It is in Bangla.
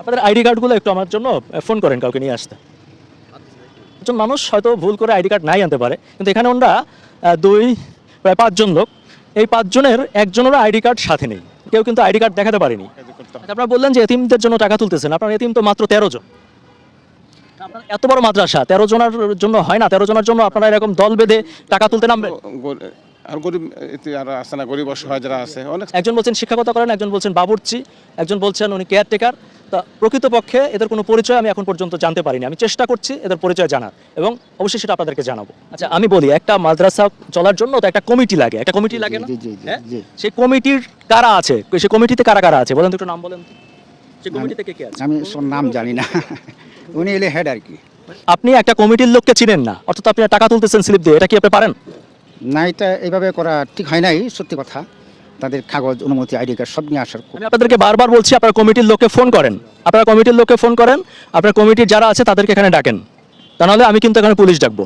আপনাদের আইডি কার্ডগুলো একটু আমার জন্য ফোন করেন কাউকে নিয়ে আসতে। একজন মানুষ হয়তো ভুল করে আইডি কার্ড নাই আনতে পারে, কিন্তু এখানে ওনারা প্রায় 5 জন লোক, এই 5 জনের একজনেরও আইডি কার্ড সাথে নেই, কেউ কিন্তু আইডি কার্ড দেখাতে পারেনি। আপনারা বললেন যে এতিমদের জন্য টাকা তুলতেছেন, আপনার এতিম তো মাত্র 13 জন। আপনার এত বড় মাদ্রাসা 13 জনের জন্য হয় না? 13 জনের জন্য আপনারা এরকম দল বেঁধে টাকা তুলতে নামবেন? আর গরিব আর আছে না, গরিব অসহায় যারা আছে অনেক। একজন বলছেন শিক্ষকতা করেন, একজন বলছেন বাবুর্চি, একজন বলছেন উনি কেয়ারটেকার। তা প্রকৃতপক্ষে এদের কোনো পরিচয় আমি এখন পর্যন্ত জানতে পারিনি। আমি চেষ্টা করছি এদের পরিচয় জানার, এবং অবশ্যই সেটা আপনাদেরকে জানাবো। আচ্ছা, আমি বলি, একটা মাদ্রাসা চলার জন্য তো একটা কমিটি লাগে, একটা কমিটি লাগে না? হ্যাঁ? সেই কমিটির কারা আছে, সেই কমিটিতে কারা কারা আছে বলেন তো, একটু নাম বলেন তো। সেই কমিটিতে কে কে আছে? আমি নাম জানি না, উনি এলে হেড আর কি। আপনি একটা কমিটির লোককে চিনেন না, অর্থাৎ আপনি টাকা তুলতেছেন স্লিপ দিয়ে, এটা কি আপনি পারেন? না, এটা এইভাবে করা ঠিক হয় নাই, সত্যি কথা। তাদের কাগজ, অনুমতি, আইডি কার্ড সব নিয়ে আসার। আমি আপনাদেরকে বারবার বলছি, আপনারা কমিটির লোককে ফোন করেন, আপনারা কমিটির লোককে ফোন করেন, আপনার কমিটির যারা আছে তাদেরকে এখানে ডাকেন, তা নাহলে আমি কিন্তু এখানে পুলিশ ডাকবো।